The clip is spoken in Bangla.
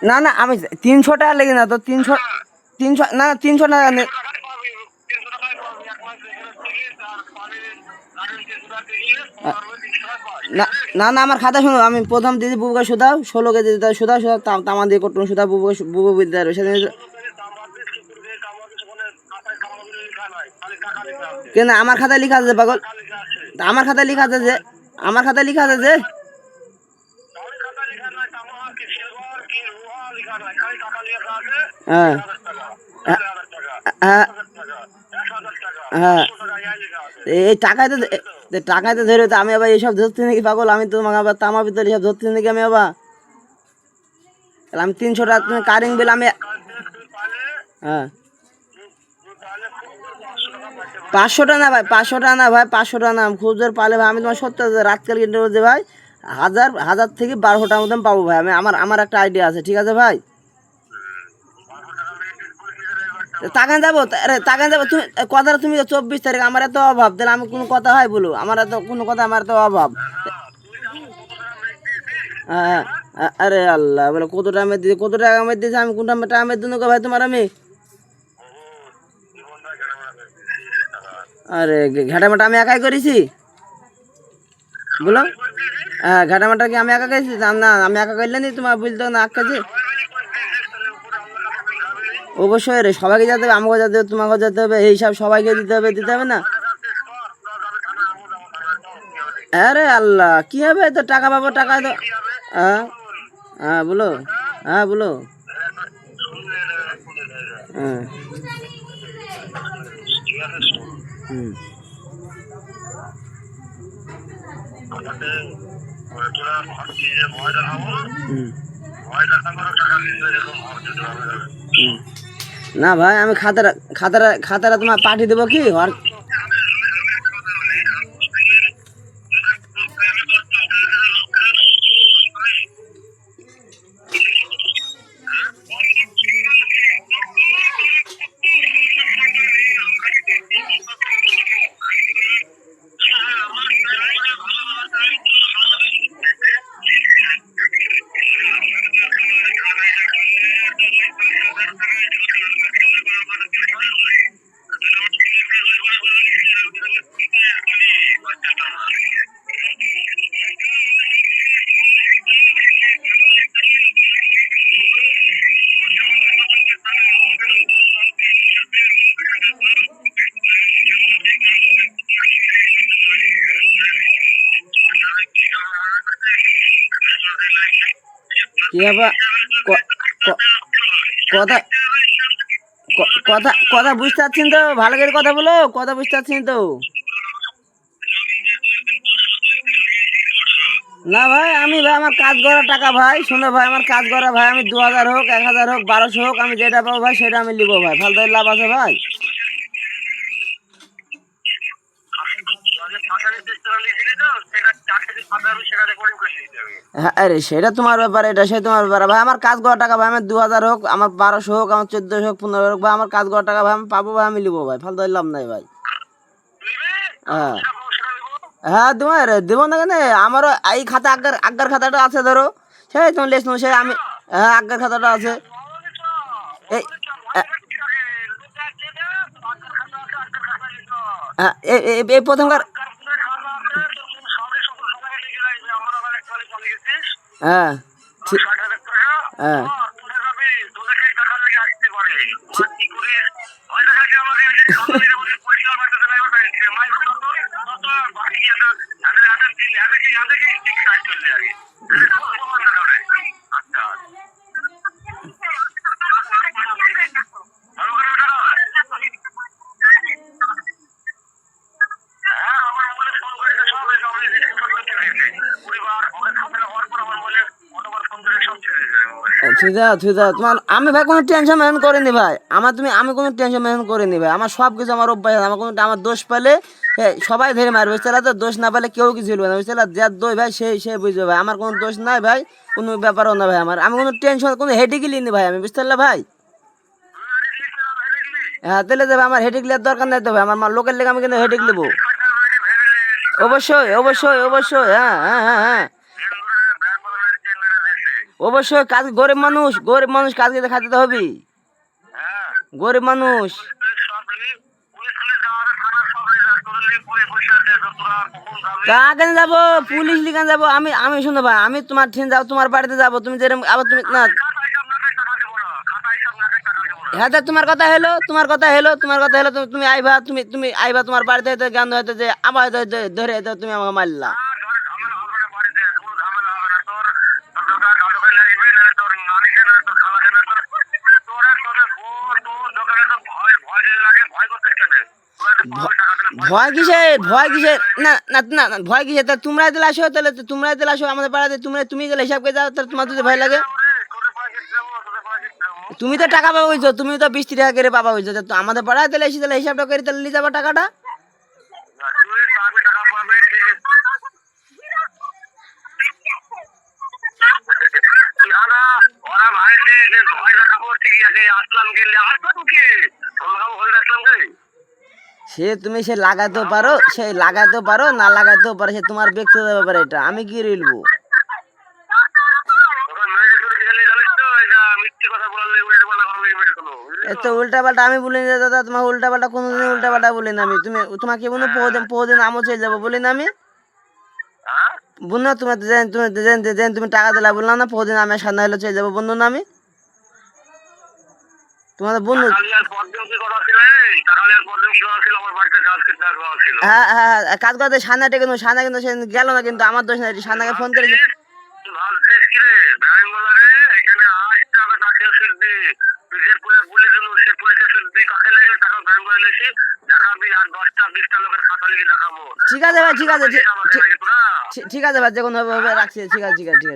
না না আমি 300 টাকা লেগে না তো 300 না 300 টাকা না না না আমার খাতা শুনো, আমি প্রথম দিদি বুবুকে সুদাও 16 কেজি সুদাও সুদাও তামা দিয়ে করতো সুদা বুবু বিদ্যা সেদিন কেন আমার খাতায় লেখা আছে পাগল, আমার খাতায় লেখা আছে যে আমার খাতায় লেখা আছে যে হ্যাঁ হ্যাঁ হ্যাঁ এই টাকায় তো ধরে তো আমি আবার এইসব ধরছি নাকি পাগল, আমি তো তোমাকে আবার তামার ভিতরে এইসব ধরছি নাকি আমি আবার, আমি 300 টাকা তুমি কারিং বিল আমি হ্যাঁ 500 টাকা না ভাই 500 টাকা না ভাই 500 টাকা না খুব জোর পালে ভাই আমি তোমার 70 রাতকাল কিনতে বলছি ভাই 1000 থেকে 1200 টাকার মতন পাবো ভাই, আমি আমার একটা আইডিয়া আছে ঠিক আছে ভাই। তাকান যাবো তাকান যাবো তুমি কথাটা তুমি 24 তারিখ আমার এত অভাব তাহলে আমি কোনো কথা হয় বলো, আমার এত কোনো কথা আমার এত অভাব হ্যাঁ আরে আল্লাহ বলে কত টাকা দিয়েছে কত টাকা আমি দিয়েছি আমি কোনটা টাকা দিন ভাই তোমার আমি আরে ঘাটামাটা আমি একাই করেছি বলো হ্যাঁ ঘাটামাটা কি আমি একা করেছি না আমি একা করলে নি তোমার বুঝতে না আঁকাছি অবশ্যই রে সবাইকে যেতে হবে আমাকে যেতে হবে তোমাকে যেতে হবে এই সব সবাইকে দিতে হবে না আরে আল্লাহ কি হবে তো টাকা পাবো টাকা তো হ্যাঁ হ্যাঁ বলো হ্যাঁ বলো হ্যাঁ হুম না ভাই আমি খাতাটা তোমার পাঠিয়ে দেবো কি কি হবে কথা কথা কথা বুঝতে পারছেন তো ভালো করে কথা বলো কথা বুঝতে পারছেন তো না ভাই আমি ভাই আমার কাজ করা টাকা ভাই শোনো ভাই আমার কাজ করা ভাই আমি 2000 হোক 1000 হোক 1200 হোক আমি যেটা পাবো ভাই সেটা আমি নিবো ভাই ফালতু লাভ আছে ভাই হ্যাঁ আরে সেটা তোমার ব্যাপার এটা সে তোমার ব্যাপার ভাই আমার কাজ করা টাকা ভাই আমার 2000 হোক আমার 1200 হোক আমার 1400 হোক 15 হোক ভাই আমার কাজ করা টাকা ভাই আমি পাবো ভাই আমি নিবো ভাই ফালতু লাভ নাই ভাই হ্যাঁ হ্যাঁ তোমার দেবো না কেন আমারও এই খাতা আগার খাতাটা আছে ধরো সেই তোমার লেস সে আমি হ্যাঁ আগার খাতাটা আছে এই এই প্রথমকার হ্যাঁ হ্যাঁ ঠিক আছে তোমার আমি ভাই কোনো টেনশন মেনশন করিনি ভাই আমি কোনো টেনশন মেনশন করিনি ভাই আমার সব কিছু আমার অভ্যাস আমার কোনো আমার দোষ পেলে সবাই ধরে মারবে বুঝতে তো দোষ না পেলে কেউ কিছু বলবে না বুঝতে যার দোষ ভাই সে বুঝবে ভাই আমার কোনো দোষ নাই ভাই কোনো ব্যাপারও না ভাই আমার আমি কোনো টেনশন কোনো হেডেকই নিই ভাই আমি বুঝতে পারলে ভাই হ্যাঁ তাহলে দেবে আমার হেডেক নেওয়ার দরকার নেই তো ভাই আমার লোকের লেগে আমি কিন্তু হেডেক নেবো অবশ্যই হ্যাঁ হ্যাঁ হ্যাঁ হ্যাঁ অবশ্যই কাজ, গরিব মানুষ কাজ খেতে খাতে তো হবে। গরিব মানুষ কাকে যাবো, পুলিশ লিখান যাবো? আমি শুনো ভাই, আমি তোমার ঠিন যাবো, তোমার বাড়িতে যাবো, তুমি যেরকম আবার তুমি না। হ্যাঁ তা তোমার কথা হলো তুমি আইবা, তুমি আইবা তোমার বাড়িতে, হয়তো জ্ঞান হয়তো যে আবার হয়তো ধরে হয়তো তুমি আমাকে মারলা। ভয় কিসের না না না না, ভয় কিসের? তা তোমরাই দিলে আসো, তাহলে তোমরাই দিলে আসো আমাদের পাড়াতে, তুমি গেলে হিসাব করে যাও, তাহলে তোমার যদি ভয় লাগে। তুমি তো টাকা পাবা হইছো, তুমি তো 20-30 টাকা করে পাবা হইছো, তো আমাদের পাড়ায় তাহলে এসে তাহলে হিসাবটা করে তাহলে নিয়ে যাবা টাকাটা। সে তুমি সে লাগাইতেও পারো, না লাগাইতেও পারো, সে তোমার ব্যক্তিগত ব্যাপার, এটা আমি কি রিলবো। এত উল্টা পাল্টা আমি বলিনি যে দাদা, তোমার উল্টা পাল্টা কোনোদিন উল্টা পাল্টা বলি না আমি। তুমি তোমাকে বলুন বহুদিন আমও চলে যাবো বলি না আমি। বলুন না তোমার তুমি টাকা দিলা বললাম না, বহুদিন আমি সামনে হলে চলে যাবো বন্ধু না আমি। তোমাদের বন্ধু হ্যাঁ হ্যাঁ হ্যাঁ, কাজ করতে সান্নাটা কিন্তু সে গেল না, কিন্তু আমার দোষ নাই, সান্নাকে ফোন করেছে। ঠিক আছে ভাই, ঠিক আছে ভাই, যে কোনো ভাবে রাখছি। ঠিক আছে।